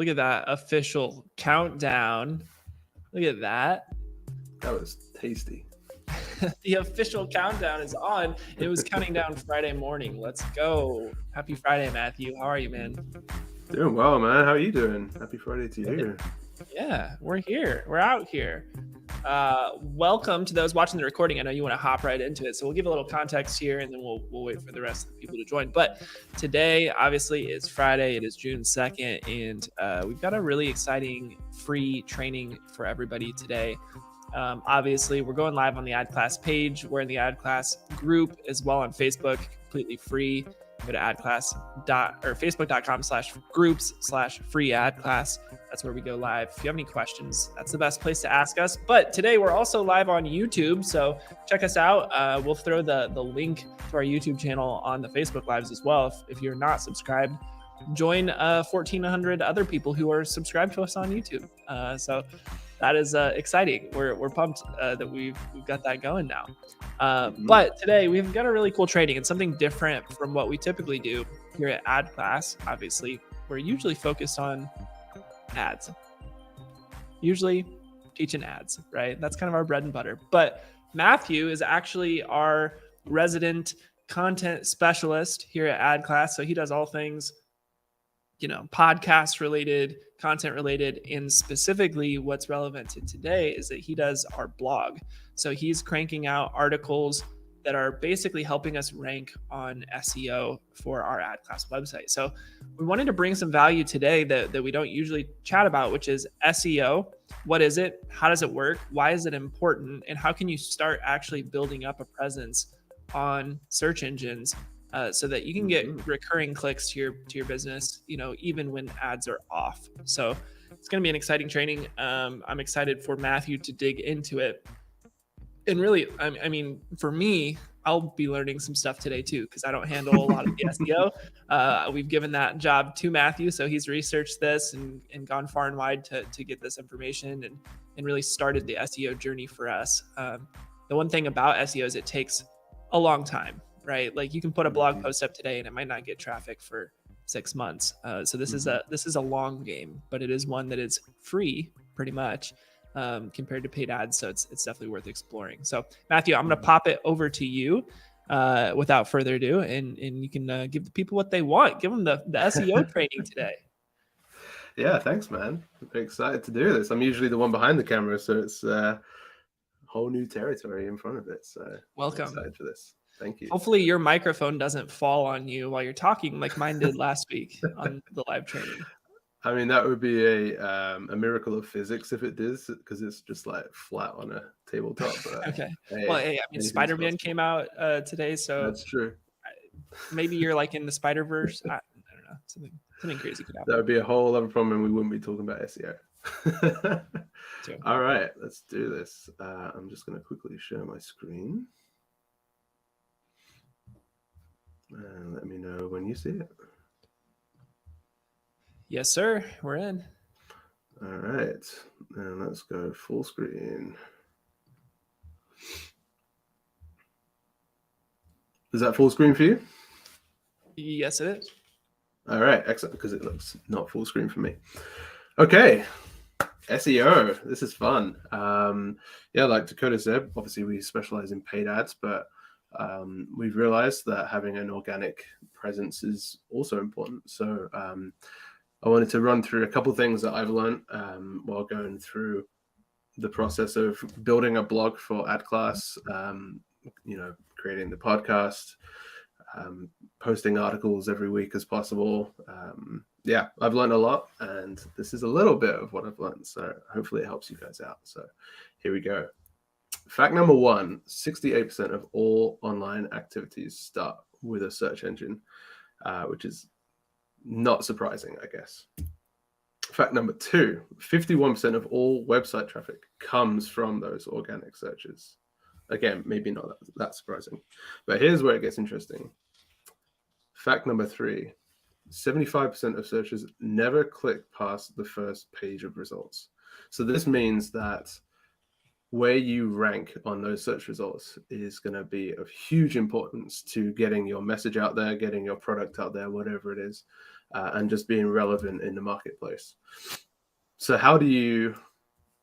Look at that official countdown. Look at that. That was tasty. The official countdown is on. It was counting down Friday morning. Let's go. Happy Friday, Matthew. How are you, man? Doing well, man. How are you doing? Happy Friday to you. Yeah, we're here. We're out here. Welcome to those watching the recording. I know you want to hop right into it, so we'll give a little context here, and then we'll wait for the rest of the people to join. But today, obviously, is Friday. It is June 2nd, and we've got a really exciting free training for everybody today. Obviously, we're going live on the Ad Class page. We're in the Ad Class group as well on Facebook, completely free. Go to facebook.com/groups/free ad class. That's where we go live. If you have any questions, that's the best place to ask us. But today we're also live on YouTube, so check us out. We'll throw the link to our YouTube channel on the Facebook Lives as well. If you're not subscribed, join 1,400 other people who are subscribed to us on YouTube. So that is exciting. We're pumped that we've got that going now. But today we've got a really cool training and something different from what we typically do here at Ad Class. Obviously, we're usually focused on ads. Usually teaching ads, right? That's kind of our bread and butter. But Matthew is actually our resident content specialist here at Ad Class. So he does all things, podcast related, content related, and specifically what's relevant to today is that he does our blog. So he's cranking out articles that are basically helping us rank on SEO for our Ad Class website. So we wanted to bring some value today that we don't usually chat about, which is SEO. What is it? How does it work? Why is it important? And how can you start actually building up a presence on search engines so that you can get recurring clicks to your business, even when ads are off. So it's going to be an exciting training. I'm excited for Matthew to dig into it. And really, I mean, for me, I'll be learning some stuff today too, because I don't handle a lot of the SEO. We've given that job to Matthew, so he's researched this and gone far and wide to get this information and really started the SEO journey for us. The one thing about SEO is it takes a long time, right? Like you can put a blog post up today and it might not get traffic for 6 months. So this is a long game, but it is one that is free pretty much compared to paid ads. So it's definitely worth exploring. So Matthew, I'm going to pop it over to you without further ado, and you can give the people what they want. Give them the SEO training today. Yeah, thanks, man. I'm excited to do this. I'm usually the one behind the camera, so it's whole new territory in front of it. So welcome. I'm excited for this. Thank you. Hopefully your microphone doesn't fall on you while you're talking like mine did last week on the live training. I mean, that would be a miracle of physics if it did, because it's just like flat on a tabletop. But, okay. I mean, Spider-Man came out today, so that's true. Maybe you're like in the Spider-Verse. I don't know. Something crazy could happen. That would be a whole other problem, and we wouldn't be talking about SEO. All right, let's do this. I'm just going to quickly share my screen. And let me know when you see it. Yes, sir. We're in. All right. And let's go full screen. Is that full screen for you? Yes, it is. All right. Excellent. Because it looks not full screen for me. Okay. SEO. This is fun. Like Dakota said, obviously we specialize in paid ads, but we've realized that having an organic presence is also important. So I wanted to run through a couple of things that I've learned while going through the process of building a blog for Ad Class, creating the podcast, posting articles every week as possible. I've learned a lot, and this is a little bit of what I've learned. So hopefully it helps you guys out. So here we go. Fact number 1, 68% of all online activities start with a search engine, which is not surprising, I guess. Fact number 2, 51% of all website traffic comes from those organic searches. Again, maybe not that surprising, but here's where it gets interesting. Fact number 3, 75% of searchers never click past the first page of results. So this means that where you rank on those search results is going to be of huge importance to getting your message out there, getting your product out there, whatever it is. and just being relevant in the marketplace. So how do you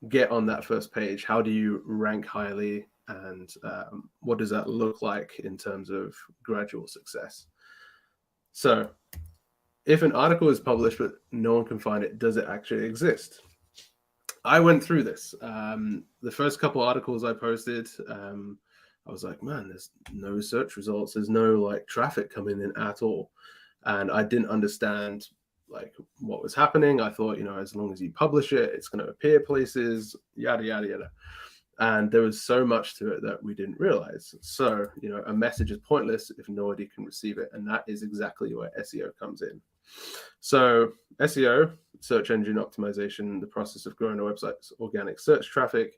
get on that first page? How do you rank highly? And what does that look like in terms of gradual success? So if an article is published but no one can find it, does it actually exist? I went through this. The first couple articles I posted, I was like, man, there's no search results. There's no like traffic coming in at all. And I didn't understand like what was happening. I thought, as long as you publish it, it's going to appear places, yada, yada, yada. And there was so much to it that we didn't realize. So, a message is pointless if nobody can receive it. And that is exactly where SEO comes in. So SEO, search engine optimization, the process of growing a website's organic search traffic.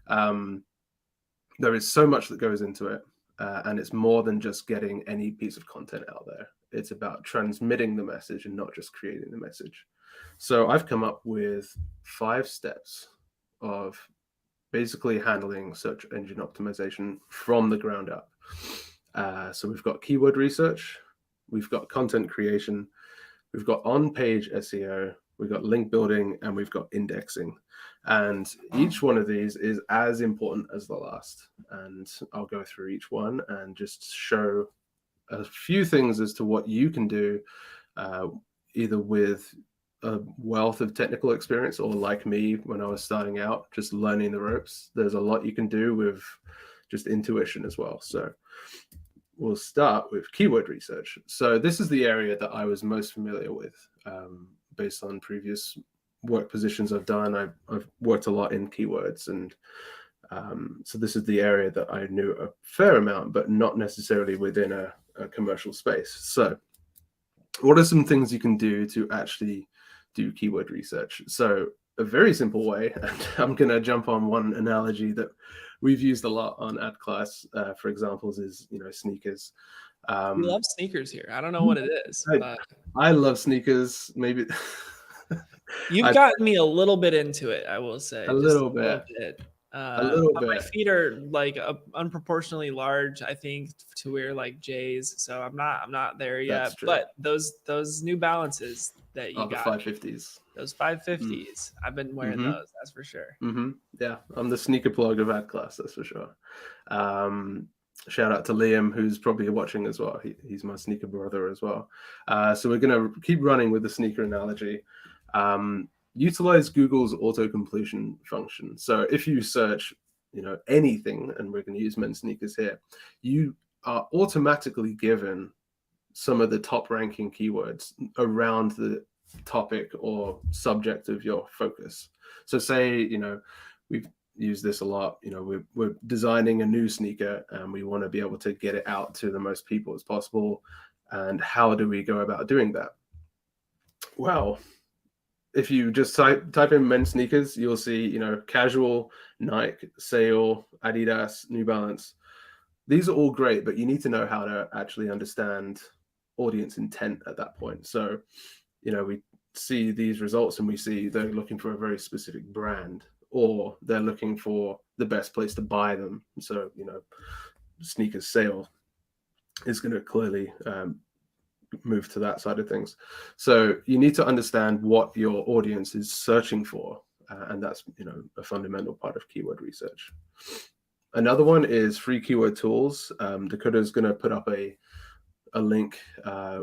There is so much that goes into it. And it's more than just getting any piece of content out there. It's about transmitting the message and not just creating the message. So I've come up with 5 steps of basically handling search engine optimization from the ground up. So we've got keyword research, we've got content creation, we've got on-page SEO, we've got link building, and we've got indexing. And each one of these is as important as the last. And I'll go through each one and just show a few things as to what you can do, either with a wealth of technical experience or like me when I was starting out, just learning the ropes. There's a lot you can do with just intuition as well. So we'll start with keyword research. So this is the area that I was most familiar with, based on previous work positions I've done. I've worked a lot in keywords, and so this is the area that I knew a fair amount, but not necessarily within a commercial space. So what are some things you can do to actually do keyword research? So a very simple way, and I'm going to jump on one analogy that we've used a lot on ad class for examples, is sneakers. We love sneakers here. I don't know what it is, but I love sneakers. Maybe you've gotten me a little bit into it, I will say. A Just little a little bit. bit. A little My bit. feet are like unproportionally large, I think, to wear like J's. So I'm not there yet. That's true. But those New Balances that you the got, 550s. those 550s, I've been wearing those. That's for sure. Yeah, I'm the sneaker plug of ad class. That's for sure. Shout out to Liam, who's probably watching as well. He's my sneaker brother as well. So we're gonna keep running with the sneaker analogy. Utilize Google's auto completion function. So if you search, anything, and we're going to use men's sneakers here, you are automatically given some of the top ranking keywords around the topic or subject of your focus. So say, we've used this a lot, we're designing a new sneaker and we want to be able to get it out to the most people as possible. And how do we go about doing that? Well, if you just type in men's sneakers, you'll see, casual, Nike, Sale, Adidas, New Balance. These are all great, but you need to know how to actually understand audience intent at that point. So, we see these results and we see they're looking for a very specific brand, or they're looking for the best place to buy them. So, sneakers sale is going to clearly move to that side of things. So you need to understand what your audience is searching for, and that's a fundamental part of keyword research. Another one is free keyword tools. Dakota is going to put up a link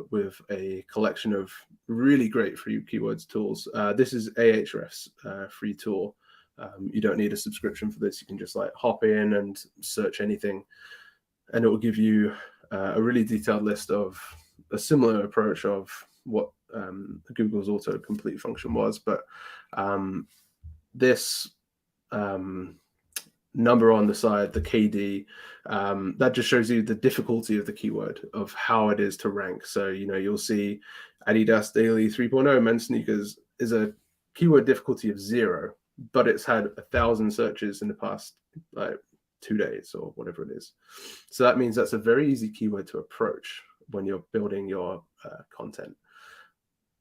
with a collection of really great free keywords tools. This is Ahrefs free tool. You don't need a subscription for this. You can just hop in and search anything, and it will give you a really detailed list of a similar approach of what Google's autocomplete function was. But this number on the side, the KD, that just shows you the difficulty of the keyword, of how it is to rank. So, you'll see Adidas Daily 3.0 men's sneakers is a keyword difficulty of 0, but it's had 1,000 searches in the past 2 days or whatever it is. So that means that's a very easy keyword to approach when you're building your content.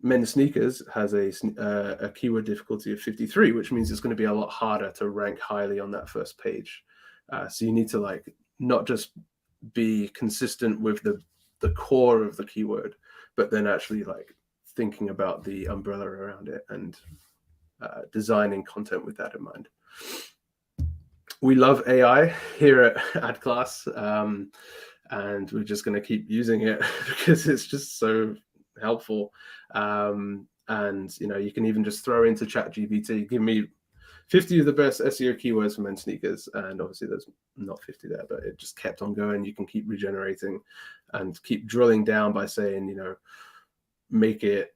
Men's sneakers has a keyword difficulty of 53, which means it's going to be a lot harder to rank highly on that first page. So you need to not just be consistent with the core of the keyword, but then actually thinking about the umbrella around it and designing content with that in mind. We love AI here at Ad Class, and we're just going to keep using it because it's just so helpful. And you can even just throw into ChatGPT, give me 50 of the best SEO keywords for men's sneakers, and obviously there's not 50 there, but it just kept on going. You can keep regenerating and keep drilling down by saying, make it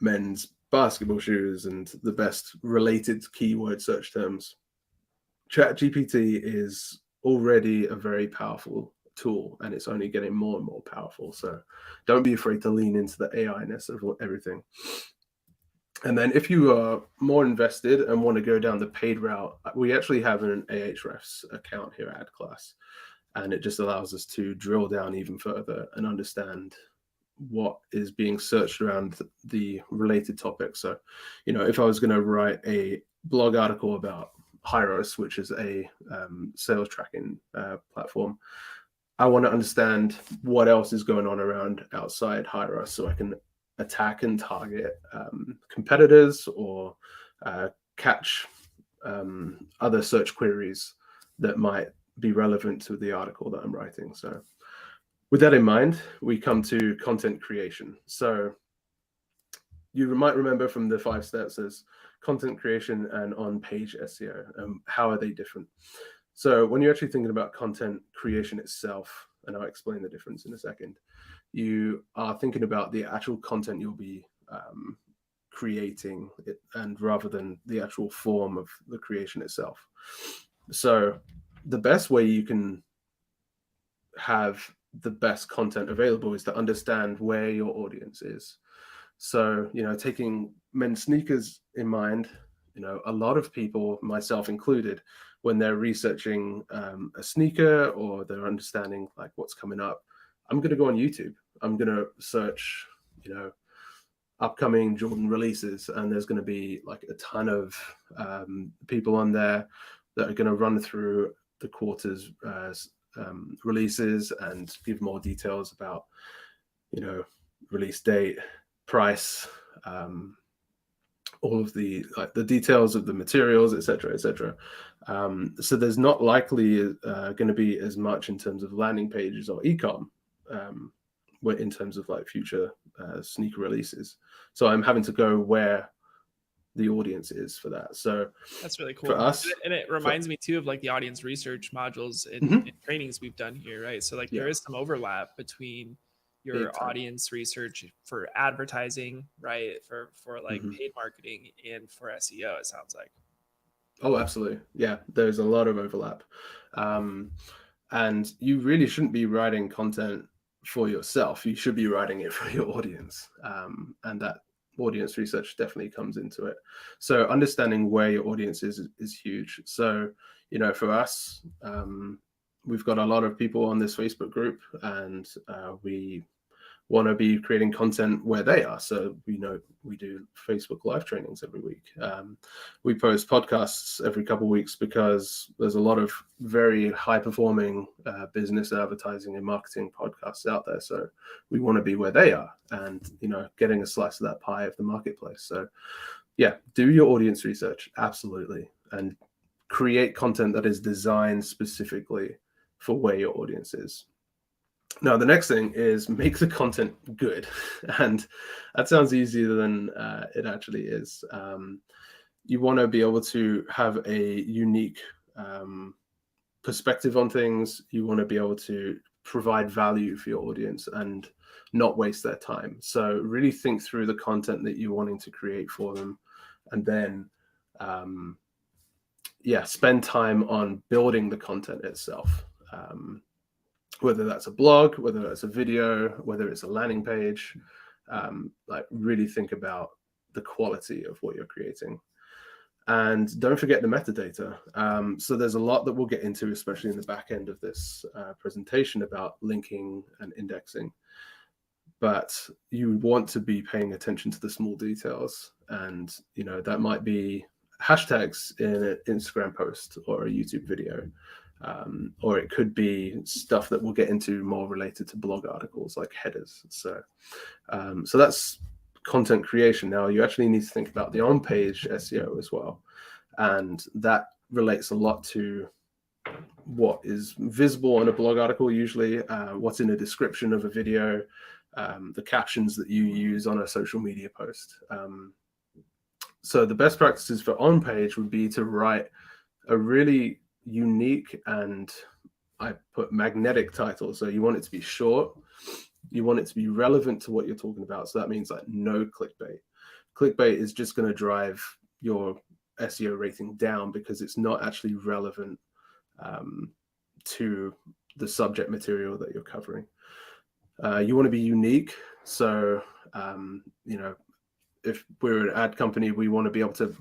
men's basketball shoes and the best related keyword search terms. ChatGPT is already a very powerful tool, and it's only getting more and more powerful. So don't be afraid to lean into the AI-ness of everything. And then if you are more invested and want to go down the paid route, we actually have an Ahrefs account here at Ad Class, and it just allows us to drill down even further and understand what is being searched around the related topics. So, if I was going to write a blog article about Hyros, which is a sales tracking platform, I want to understand what else is going on around outside Hyros so I can attack and target competitors or catch other search queries that might be relevant to the article that I'm writing. So with that in mind, we come to content creation. So you might remember from the 5 steps as content creation and on-page SEO. How are they different? So when you're actually thinking about content creation itself, and I'll explain the difference in a second, you are thinking about the actual content you'll be creating, and rather than the actual form of the creation itself. So the best way you can have the best content available is to understand where your audience is. So, taking men's sneakers in mind, a lot of people, myself included, when they're researching a sneaker or they're understanding like what's coming up, I'm going to go on YouTube. I'm going to search, upcoming Jordan releases, and there's going to be like a ton of people on there that are going to run through the quarter's releases and give more details about, release date, price, all of the details of the materials, etc., etc. So there's not likely going to be as much in terms of landing pages or ecom in terms of like future sneaker releases. So I'm having to go where the audience is for that. So that's really cool for us, and it reminds me too of like the audience research modules in trainings we've done here, right? So like there is some overlap between your audience research for advertising, right, for like paid marketing and for SEO, it sounds like. Oh, absolutely. Yeah, there's a lot of overlap. And you really shouldn't be writing content for yourself. You should be writing it for your audience. And that audience research definitely comes into it. So understanding where your audience is huge. So, for us, we've got a lot of people on this Facebook group, and we want to be creating content where they are. So we do Facebook live trainings every week. We post podcasts every couple of weeks because there's a lot of very high performing business advertising and marketing podcasts out there. So we want to be where they are and, getting a slice of that pie of the marketplace. So yeah, do your audience research. Absolutely. And create content that is designed specifically for where your audience is. Now, the next thing is make the content good. And that sounds easier than it actually is. You want to be able to have a unique perspective on things. You want to be able to provide value for your audience and not waste their time. So really think through the content that you're wanting to create for them. And then, spend time on building the content itself. Whether that's a blog, whether that's a video, whether it's a landing page, really think about the quality of what you're creating. And don't forget the metadata. So there's a lot that we'll get into, especially in the back end of this presentation, about linking and indexing. But you want to be paying attention to the small details. And, that might be hashtags in an Instagram post or a YouTube video. Or it could be stuff that we'll get into more related to blog articles like headers. So that's content creation. Now you actually need to think about the on-page SEO as well, and that relates a lot to what is visible on a blog article, usually what's in a description of a video, the captions that you use on a social media post. So the best practices for on-page would be to write a really unique, and I put magnetic title. So you want it to be short, you want it to be relevant to what you're talking about. So that means like no clickbait. Clickbait is just going to drive your SEO rating down because it's not actually relevant to the subject material that you're covering. You want to be unique. So, if we're an ad company, we want to be able to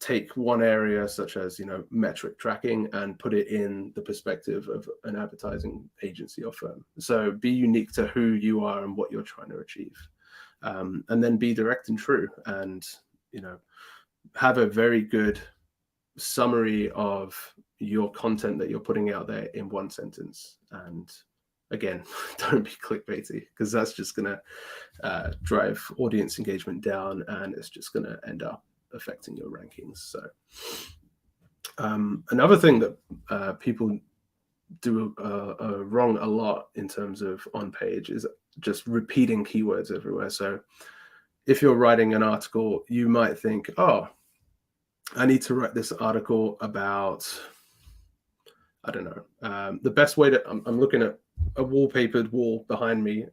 take one area such as, metric tracking and put it in the perspective of an advertising agency or firm. So be unique to who you are and what you're trying to achieve. And then be direct and true, and, have a very good summary of your content that you're putting out there in one sentence. And again, don't be clickbaity, because that's just going to drive audience engagement down, and it's just going to end up affecting your rankings. So another thing that people do wrong a lot in terms of on page is just repeating keywords everywhere. So if you're writing an article, you might think, oh, I need to write this article about, I don't know, the best way to, I'm looking at a wallpapered wall behind me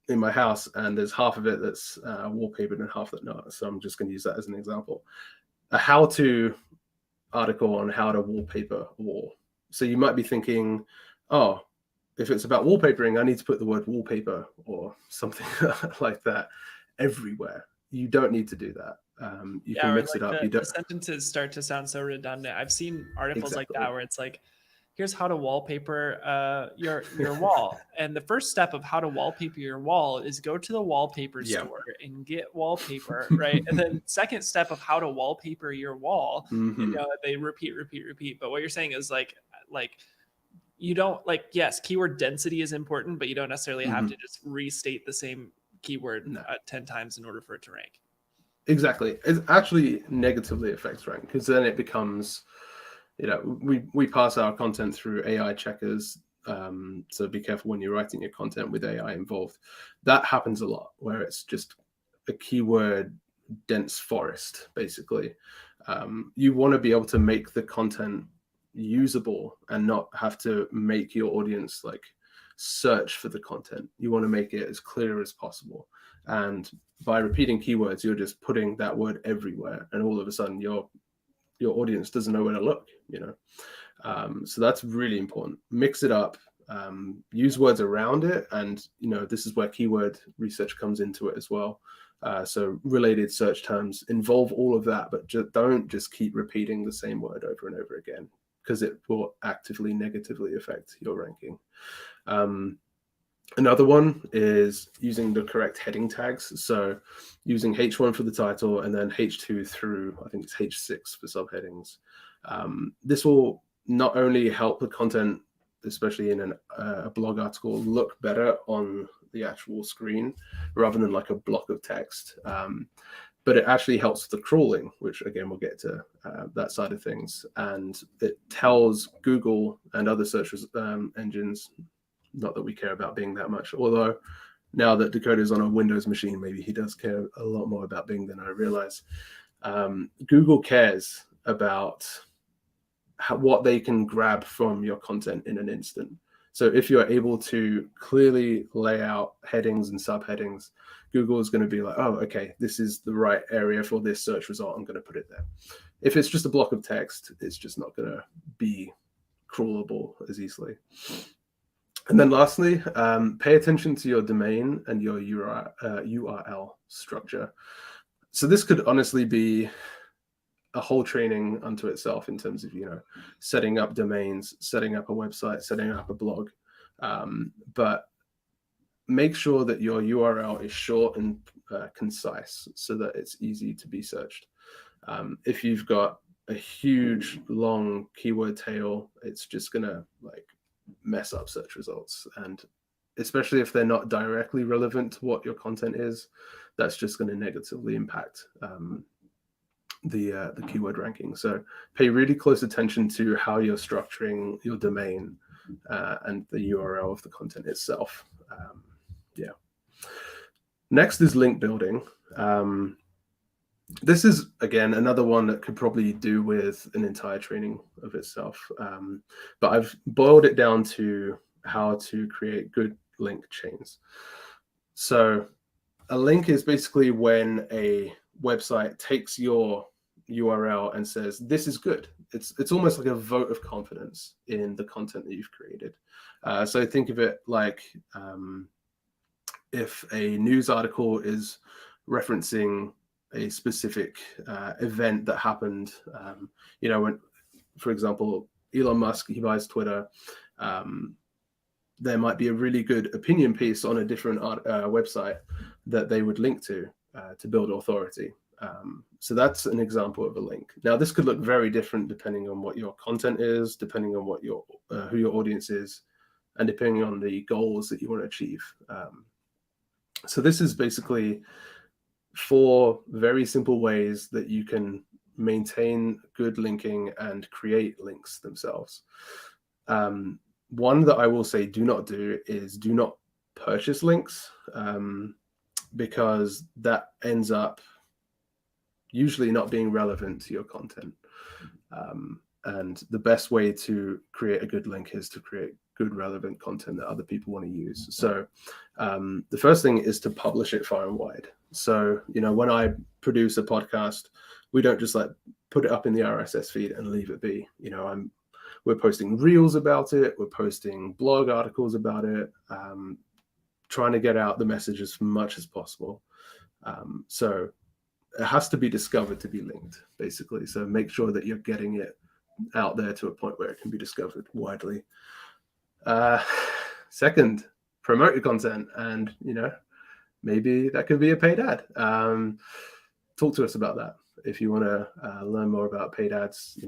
in my house, and there's half of it that's wallpapered and half that not. So I'm just going to use that as an example. A how-to article on how to wallpaper a wall. So you might be thinking, oh, if it's about wallpapering, I need to put the word wallpaper or something like that everywhere. You don't need to do that. You can mix it up. The sentences start to sound so redundant. I've seen articles like that where it's like, here's how to wallpaper your wall. And the first step of how to wallpaper your wall is go to the wallpaper store and get wallpaper, right? And then second step of how to wallpaper your wall, they repeat. But what you're saying is like you don't yes, keyword density is important, but you don't necessarily have to just restate the same keyword 10 times in order for it to rank. Exactly. It actually negatively affects rank, because then it becomes, we pass our content through AI checkers. So be careful when you're writing your content with AI involved. That happens a lot, where it's just a keyword dense forest, basically. You want to be able to make the content usable and not have to make your audience search for the content. You want to make it as clear as possible. And by repeating keywords, you're just putting that word everywhere, and all of a sudden your audience doesn't know where to look. So that's really important. Mix it up, use words around it, and this is where keyword research comes into it as well. So related search terms, involve all of that, but don't just keep repeating the same word over and over again, because it will actively negatively affect your ranking. Another one is using the correct heading tags. So using H1 for the title and then H2 through, I think it's H6 for subheadings. This will not only help the content, especially in a blog article, look better on the actual screen rather than like a block of text, but it actually helps with the crawling, which again, we'll get to that side of things. And it tells Google and other search engines, not that we care about Bing that much, although now that Dakota is on a Windows machine, maybe he does care a lot more about Bing than I realize. Google cares about what they can grab from your content in an instant. So if you're able to clearly lay out headings and subheadings, Google is going to be like, oh, okay, this is the right area for this search result. I'm going to put it there. If it's just a block of text, it's just not going to be crawlable as easily. And then lastly, pay attention to your domain and your URL structure. So this could honestly be a whole training unto itself in terms of, setting up domains, setting up a website, setting up a blog. But make sure that your URL is short and concise so that it's easy to be searched. If you've got a huge, long keyword tail, it's just going to mess up search results. And especially if they're not directly relevant to what your content is, that's just going to negatively impact the keyword ranking. So pay really close attention to how you're structuring your domain and the URL of the content itself. Yeah. Next is link building. This is, again, another one that could probably do with an entire training of itself. But I've boiled it down to how to create good link chains. So a link is basically when a website takes your URL and says, this is good. It's almost like a vote of confidence in the content that you've created. So think of it like if a news article is referencing a specific event that happened, when, for example, Elon Musk, he buys Twitter, there might be a really good opinion piece on a different website that they would link to build authority. So that's an example of a link. Now, this could look very different depending on what your content is, depending on what who your audience is, and depending on the goals that you want to achieve. So this is basically 4 very simple ways that you can maintain good linking and create links themselves. One that I will say do not do is do not purchase links, because that ends up usually not being relevant to your content. And the best way to create a good link is to create good relevant content that other people want to use. So the first thing is to publish it far and wide. So, when I produce a podcast, we don't just put it up in the RSS feed and leave it be. We're posting reels about it. We're posting blog articles about it, trying to get out the message as much as possible. So it has to be discovered to be linked, basically. So make sure that you're getting it out there to a point where it can be discovered widely. Second, promote your content, and maybe that could be a paid ad. Talk to us about that if you want to learn more about paid ads.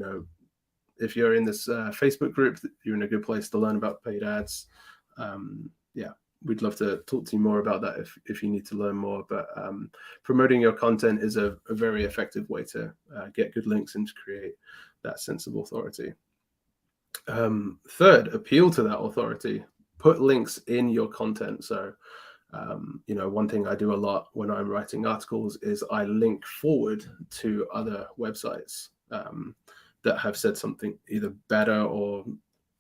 If you're in this Facebook group, you're in a good place to learn about paid ads. We'd love to talk to you more about that if you need to learn more. But promoting your content is a very effective way to get good links and to create that sense of authority. Third, appeal to that authority. Put links in your content. So, one thing I do a lot when I'm writing articles is I link forward to other websites that have said something either better or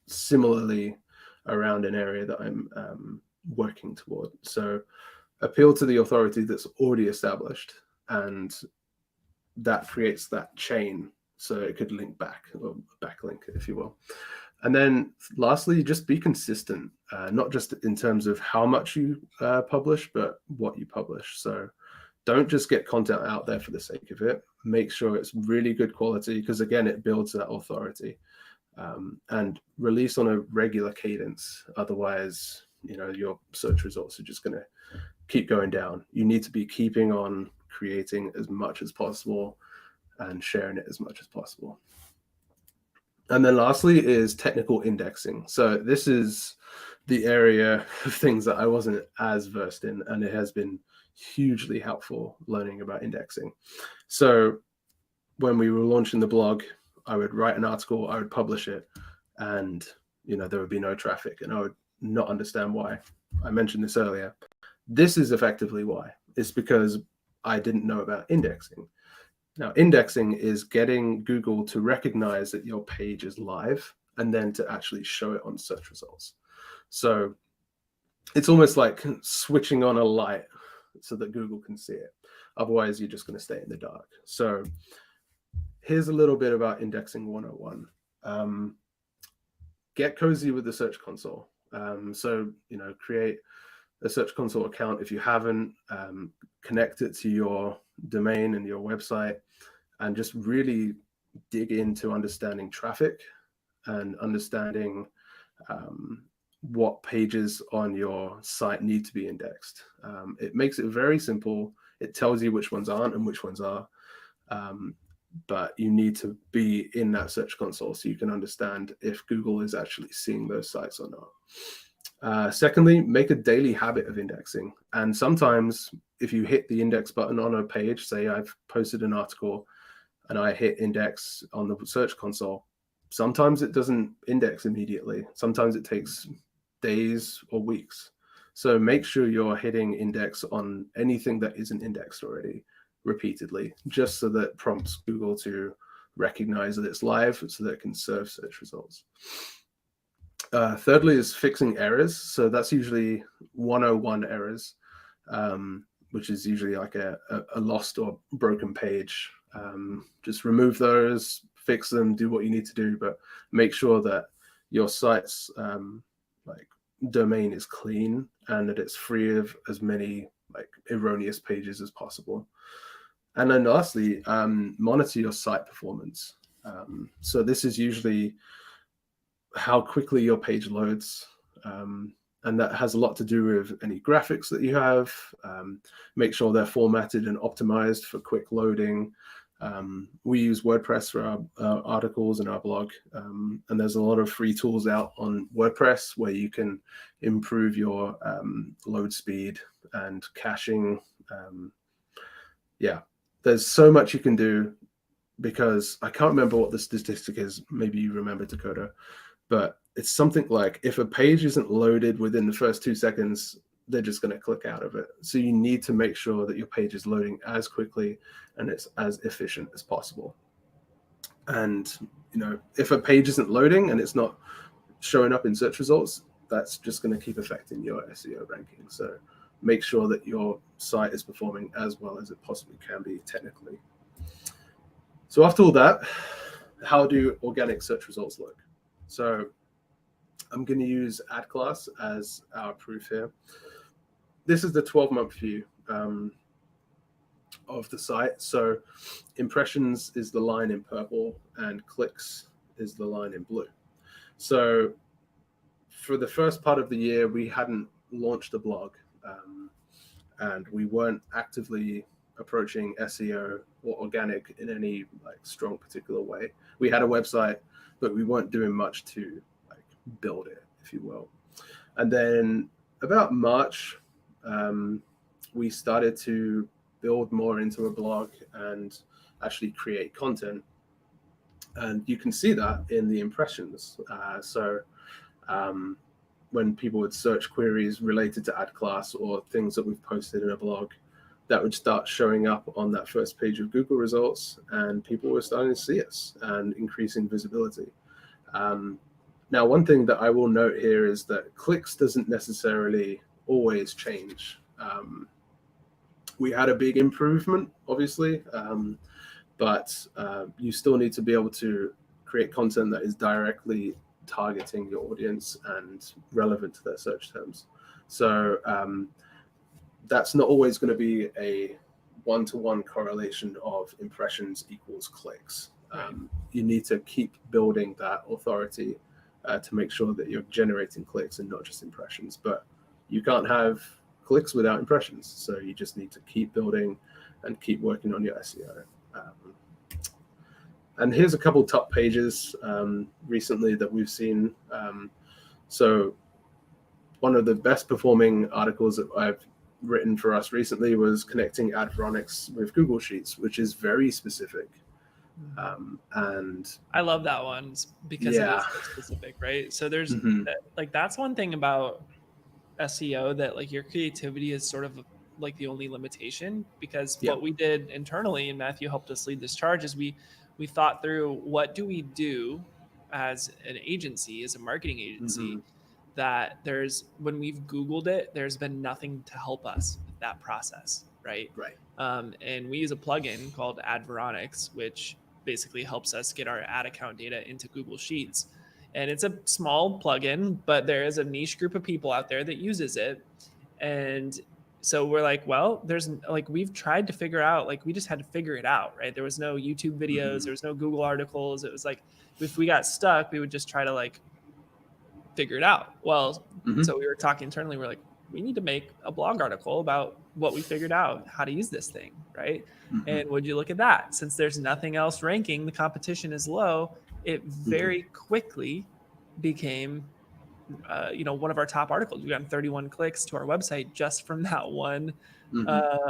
similarly around an area that I'm working toward. So appeal to the authority that's already established, and that creates that chain. So it could link back, or backlink, if you will. And then lastly, just be consistent, not just in terms of how much you publish, but what you publish. So don't just get content out there for the sake of it. Make sure it's really good quality, because again, it builds that authority. And release on a regular cadence. Otherwise, your search results are just going to keep going down. You need to be keeping on creating as much as possible and sharing it as much as possible. And then lastly is technical indexing. So this is the area of things that I wasn't as versed in, and it has been hugely helpful learning about indexing. So when we were launching the blog, I would write an article, I would publish it, and there would be no traffic, and I would not understand why. I mentioned this earlier. This is effectively why. It's because I didn't know about indexing. Now, indexing is getting Google to recognize that your page is live and then to actually show it on search results. So it's almost like switching on a light so that Google can see it. Otherwise, you're just going to stay in the dark. So here's a little bit about indexing 101. Get cozy with the Search Console. So, create a Search Console account if you haven't. Connect it to your domain and your website, and just really dig into understanding traffic and understanding what pages on your site need to be indexed. It makes it very simple. It tells you which ones aren't and which ones are. But you need to be in that Search Console so you can understand if Google is actually seeing those sites or not. Secondly, make a daily habit of indexing. And sometimes if you hit the index button on a page, say I've posted an article and I hit index on the search console, sometimes it doesn't index immediately. Sometimes it takes days or weeks. So make sure you're hitting index on anything that isn't indexed already repeatedly, just so that prompts Google to recognize that it's live so that it can serve search results. Thirdly is fixing errors. So that's usually 101 errors, which is usually like a lost or broken page. Just remove those, fix them, do what you need to do, but make sure that your site's like domain is clean and that it's free of as many like erroneous pages as possible. And then lastly, monitor your site performance. So this is usually how quickly your page loads. And that has a lot to do with any graphics that you have. Make sure they're formatted and optimized for quick loading. We use WordPress for our articles and our blog. And there's a lot of free tools out on WordPress where you can improve your load speed and caching. Yeah, there's so much you can do, because I can't remember what the statistic is. Maybe you remember, Dakota, but it's something like if a page isn't loaded within the first 2 seconds, they're just going to click out of it. So you need to make sure that your page is loading as quickly and it's as efficient as possible. And, you know, if a page isn't loading and it's not showing up in search results, that's just going to keep affecting your SEO ranking. So make sure that your site is performing as well as it possibly can be technically. So after all that, how do organic search results look? So I'm going to use ad class as our proof here. This is the 12-month view of the site. So impressions is the line in purple and clicks is the line in blue. So for the first part of the year, we hadn't launched a blog and we weren't actively approaching SEO or organic in any like strong particular way. We had a website, but we weren't doing much to like build it, if you will. And then about March, we started to build more into a blog and actually create content. And you can see that in the impressions. When people would search queries related to ad class or things that we've posted in a blog, that would start showing up on that first page of Google results, and people were starting to see us and increasing visibility. Now, one thing that I will note here is that clicks doesn't necessarily always change. We had a big improvement, obviously, but you still need to be able to create content that is directly targeting your audience and relevant to their search terms. So that's not always going to be a one-to-one correlation of impressions equals clicks. You need to keep building that authority to make sure that you're generating clicks and not just impressions. But you can't have clicks without impressions. So you just need to keep building and keep working on your SEO. And here's a couple top pages recently that we've seen. So one of the best performing articles that I've written for us recently was connecting Adveronics with Google Sheets, which is very specific. And I love that one because it is so specific, right? So there's like, that's one thing about SEO that like your creativity is sort of like the only limitation, because what we did internally, and Matthew helped us lead this charge, is we thought through what do we do as an agency, as a marketing agency, that when we've Googled it, there's been nothing to help us with that process, right? And we use a plugin called Adveronics, which basically helps us get our ad account data into Google Sheets. And it's a small plugin, but there is a niche group of people out there that uses it. And so we're like, well, we've tried to figure out, like, we just had to figure it out, right? There was no YouTube videos, there was no Google articles. It was like, if we got stuck, we would just try to like figure it out. Well, so we were talking internally, we're like, we need to make a blog article about what we figured out, how to use this thing, right? And would you look at that? Since there's nothing else ranking, the competition is low, it very quickly became one of our top articles. We've gotten 31 clicks to our website just from that one Mhm.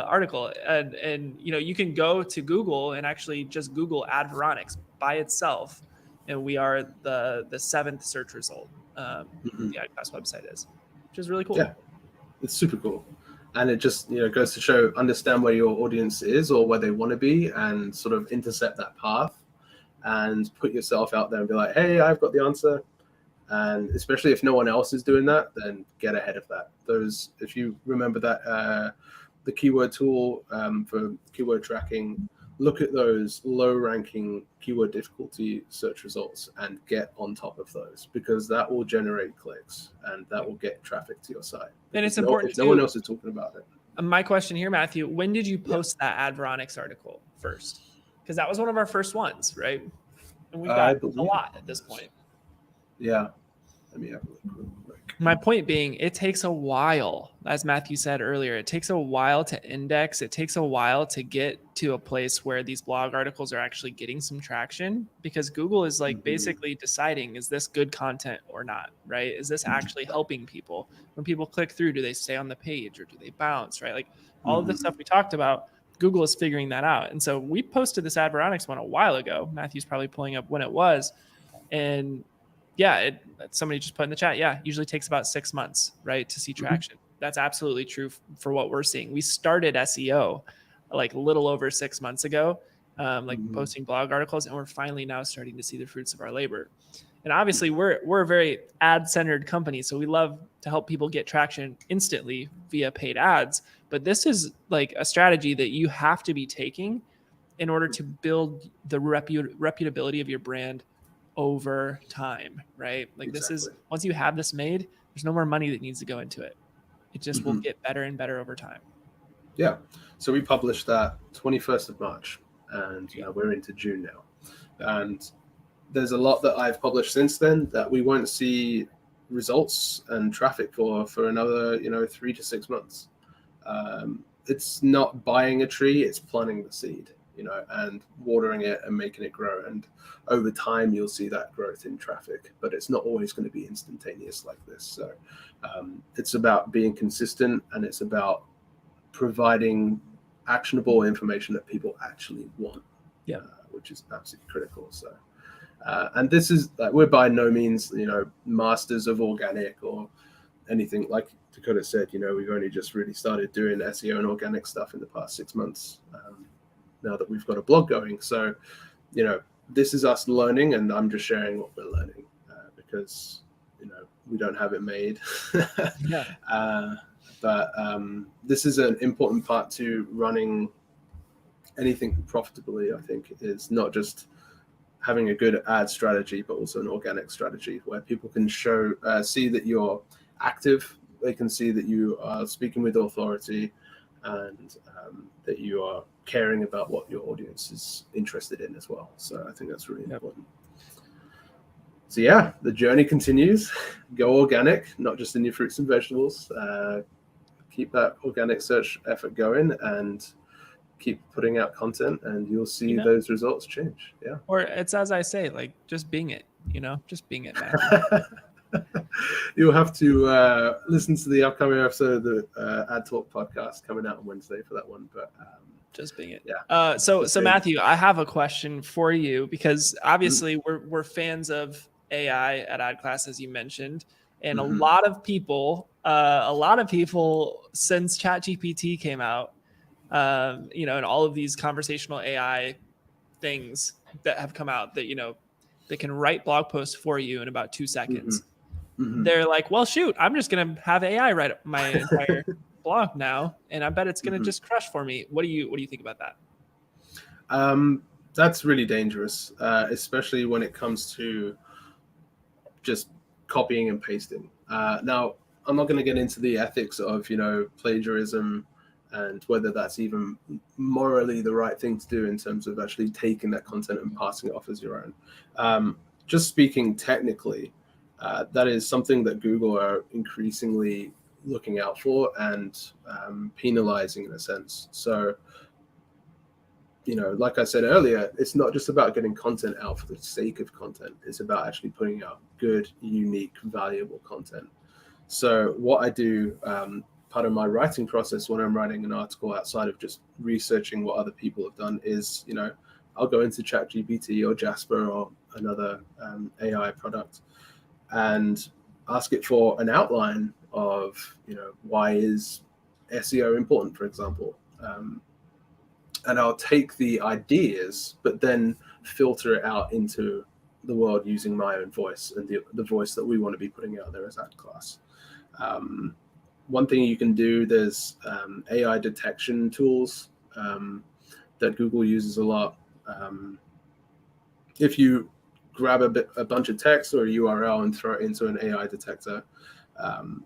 article. And you can go to Google and actually just Google Adveronics by itself, and we are the seventh search result. Mhm. The AdClass website is, which is really cool. Yeah, it's super cool. And it just goes to show, understand where your audience is or where they want to be, and sort of intercept that path and put yourself out there and be like, hey, I've got the answer. And especially if no one else is doing that, then get ahead of that. If you remember that, the keyword tool for keyword tracking, look at those low ranking keyword difficulty search results and get on top of those, because that will generate clicks and that will get traffic to your site. And it's Because important if no one too. else is talking about it. My question here, Matthew, when did you Yeah. post that Adveronics article first? Because that was one of our first ones, right? And we've I got a believe lot it at this was. point. Yeah. Let me have a look real quick. My point being, it takes a while, as Matthew said earlier, it takes a while to index. It takes a while to get to a place where these blog articles are actually getting some traction, because Google is like basically deciding, is this good content or not, right? Is this actually helping people? When people click through, do they stay on the page or do they bounce, right? Like all of the stuff we talked about, Google is figuring that out. And so we posted this Adveronics one a while ago. Matthew's probably pulling up when it was. And yeah, somebody just put in the chat. Yeah, usually takes about 6 months, right, to see traction. That's absolutely true for what we're seeing. We started SEO like a little over 6 months ago, like posting blog articles, and we're finally now starting to see the fruits of our labor. And obviously, we're a very ad-centered company, so we love to help people get traction instantly via paid ads. But this is like a strategy that you have to be taking in order to build the reputability of your brand over time, right? Like this is, once you have this made, there's no more money that needs to go into it. It just will get better and better over time. Yeah. So we published that 21st of March, and we're into June now. And there's a lot that I've published since then that we won't see results and traffic for another 3 to 6 months. It's not buying a tree, it's planting the seed, and watering it and making it grow. And over time, you'll see that growth in traffic, but it's not always going to be instantaneous like this. So it's about being consistent, and it's about providing actionable information that people actually want, which is absolutely critical. So, and this is we're by no means, masters of organic or anything. Like Dakota said, we've only just really started doing SEO and organic stuff in the past 6 months, now that we've got a blog going. So, this is us learning, and I'm just sharing what we're learning, because, we don't have it made. But this is an important part to running anything profitably, I think, is not just having a good ad strategy, but also an organic strategy where people can see that you're active. They can see that you are speaking with authority, and that you are caring about what your audience is interested in as well. So I think that's really important. So yeah, the journey continues. Go organic, not just in your fruits and vegetables. Keep that organic search effort going and keep putting out content, and you'll see those results change. Yeah. Or it's, as I say, like, just being it, just being it, Matthew. You'll have to listen to the upcoming episode of the Ad Talk podcast coming out on Wednesday for that one. But just being it. Yeah. So Matthew, I have a question for you, because obviously we're fans of AI at AdClass, as you mentioned, and a lot of people since ChatGPT came out, and all of these conversational AI things that have come out that they can write blog posts for you in about 2 seconds. They're like, well, shoot, I'm just gonna have AI write my entire blog now, and I bet it's gonna just crush for me. What do you think about that? That's really dangerous, especially when it comes to just copying and pasting. Now, I'm not going to get into the ethics of plagiarism and whether that's even morally the right thing to do in terms of actually taking that content and passing it off as your own. Just speaking technically, that is something that Google are increasingly looking out for and penalizing in a sense. So like I said earlier, it's not just about getting content out for the sake of content. It's about actually putting out good, unique, valuable content. So what I do, part of my writing process when I'm writing an article, outside of just researching what other people have done, is, I'll go into ChatGPT or Jasper or another AI product and ask it for an outline of, why is SEO important, for example. And I'll take the ideas, but then filter it out into the world using my own voice and the voice that we want to be putting out there as ad class. One thing you can do, there's AI detection tools that Google uses a lot. If you grab a bunch of text or a URL and throw it into an AI detector,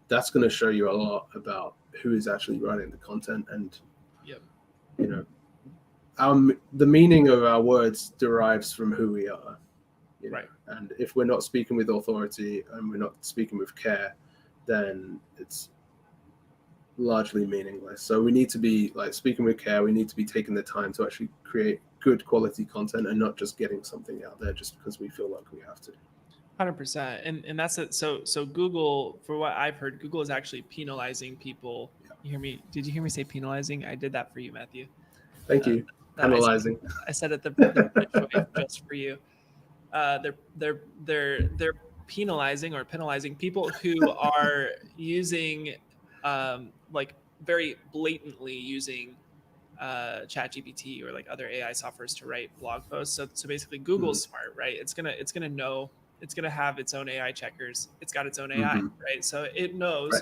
that's going to show you a lot about who is actually writing the content. And Yep. The meaning of our words derives from who we are. Right. And if we're not speaking with authority and we're not speaking with care, then it's largely meaningless. So we need to be speaking with care. We need to be taking the time to actually create good quality content and not just getting something out there just because we feel like we have to. 100%. And that's it. So Google, for what I've heard, Google is actually penalizing people. Yeah. You hear me? Did you hear me say penalizing? I did that for you, Matthew. Thank you. Penalizing. I said it the right way just for you. They're penalizing people who are using very blatantly using ChatGPT or other AI softwares to write blog posts. So basically Google's smart, right? It's gonna know, it's gonna have its own AI checkers. It's got its own AI, right? So it knows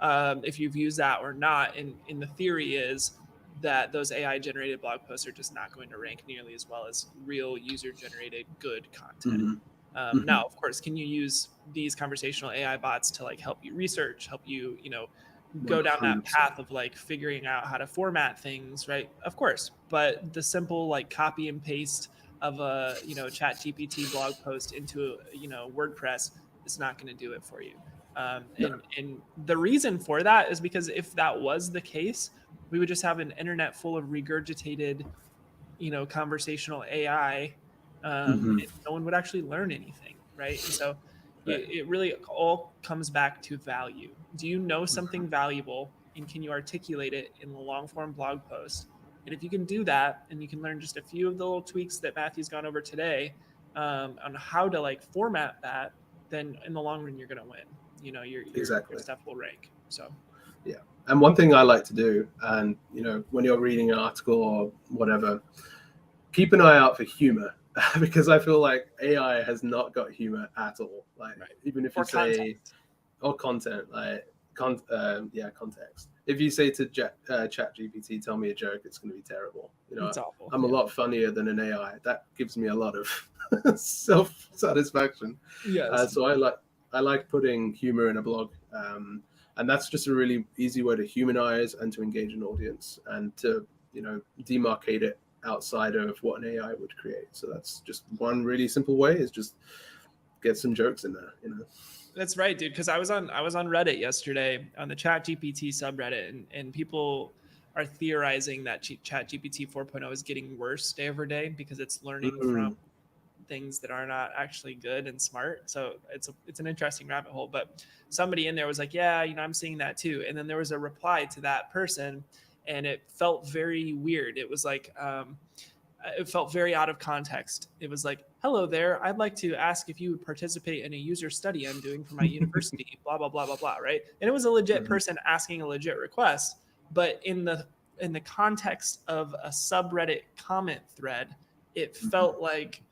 if you've used that or not. And the theory is that those AI generated blog posts are just not going to rank nearly as well as real user generated good content. Now, of course, can you use these conversational AI bots to help you research, help you, go down that path of figuring out how to format things, right? Of course, but the simple copy and paste of a ChatGPT blog post into WordPress is not going to do it for you. And the reason for that is because if that was the case, we would just have an internet full of regurgitated, conversational AI, and no one would actually learn anything, right? And so it really all comes back to value. Do you know something valuable, and can you articulate it in a long form blog post? And if you can do that, and you can learn just a few of the little tweaks that Matthew's gone over today on how to format that, then in the long run you're going to win. Your stuff will rank. So yeah. And one thing I like to do, and when you're reading an article or whatever, keep an eye out for humor, because I feel like AI has not got humor at all. Even if you say, or content, context. If you say to ChatGPT, tell me a joke, it's going to be terrible. It's awful. I'm a lot funnier than an AI. That gives me a lot of self-satisfaction. Yes. So I like putting humor in a blog. And that's just a really easy way to humanize and to engage an audience and to, demarcate it outside of what an AI would create. So that's just one really simple way, is just get some jokes in there, That's right, dude. Because I was on Reddit yesterday on the ChatGPT subreddit, and people are theorizing that ChatGPT 4.0 is getting worse day over day because it's learning from things that are not actually good and smart. So it's an interesting rabbit hole. But somebody in there was like, yeah, I'm seeing that too. And then there was a reply to that person, and it felt very weird. It was it felt very out of context. It was like, hello there, I'd like to ask if you would participate in a user study I'm doing for my university, blah, blah, blah, blah, blah, right? And it was a legit person asking a legit request. But in the context of a subreddit comment thread, it felt like,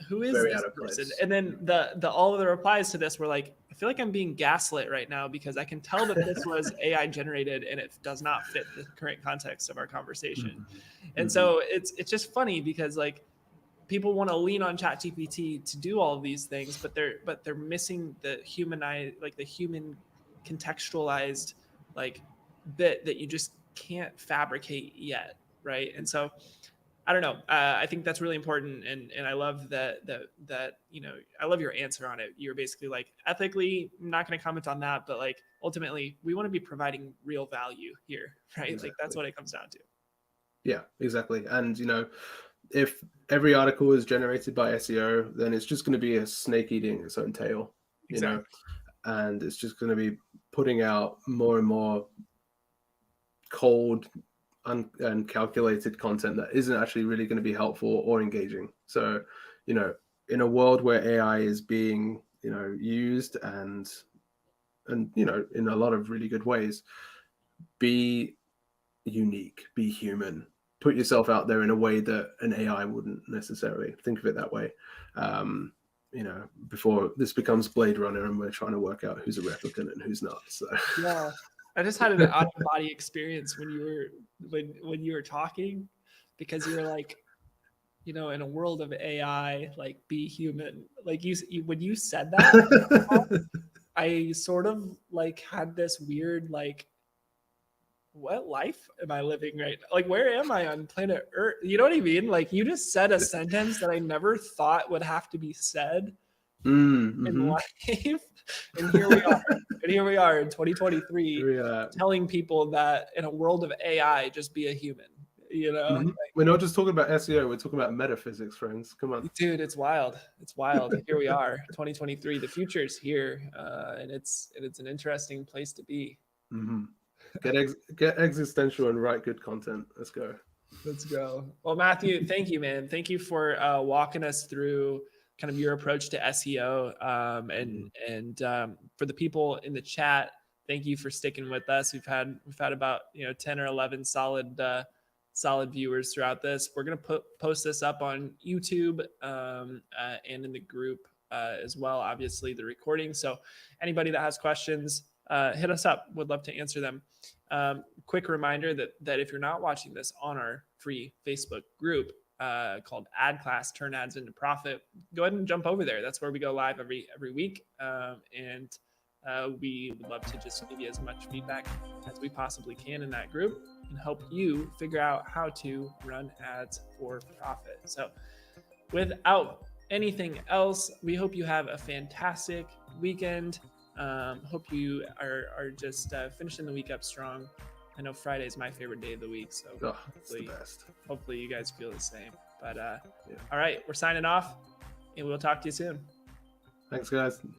who is very this out of person? place. And then the all of the replies to this were like, I feel like I'm being gaslit right now because I can tell that this was AI generated and it does not fit the current context of our conversation. And so it's just funny because people want to lean on ChatGPT to do all of these things, but they're missing the the human contextualized bit that you just can't fabricate yet, right? And so I don't know. I think that's really important, and I love that I love your answer on it. You're basically ethically, I'm not going to comment on that, but ultimately we want to be providing real value here, right? Exactly. That's what it comes down to. Yeah, exactly. And if every article is generated by SEO, then it's just going to be a snake eating its own tail, Exactly. and it's just going to be putting out more and more cold and calculated content that isn't actually really going to be helpful or engaging. So, in a world where AI is being, used and in a lot of really good ways, be unique, be human, put yourself out there in a way that an AI wouldn't necessarily. Think of it that way. Um, before this becomes Blade Runner and we're trying to work out who's a replicant and who's not. So Yeah. I just had an out of body experience when you were talking, because you were like, in a world of AI, like, be human. Like, when you said that, I sort of like had this weird, like, what life am I living right now? Like, where am I on planet Earth? You know what I mean? Like, you just said a sentence that I never thought would have to be said in mm-hmm. life. And here we are. And here we are in 2023 Yeah. telling people that in a world of AI, just be a human, Mm-hmm. We're not just talking about SEO, we're talking about metaphysics, friends. Come on. Dude, it's wild. It's wild. Here we are, 2023. The future is here, and it's an interesting place to be. Mm-hmm. Get existential and write good content. Let's go. Let's go. Well, Matthew, thank you, man. Thank you for walking us through kind of your approach to SEO, and for the people in the chat, thank you for sticking with us. We've had about 10 or 11 solid viewers throughout this. We're gonna post this up on YouTube and in the group as well. Obviously, the recording. So anybody that has questions, hit us up. Would love to answer them. Quick reminder that if you're not watching this on our free Facebook group called Ad Class, Turn Ads into Profit, go ahead and jump over there. That's where we go live every week, and we would love to just give you as much feedback as we possibly can in that group and help you figure out how to run ads for profit. So without anything else, we hope you have a fantastic weekend. Hope you are just finishing the week up strong. I know Friday is my favorite day of the week, so it's the best. Hopefully you guys feel the same. But All right, we're signing off, and we'll talk to you soon. Thanks, guys.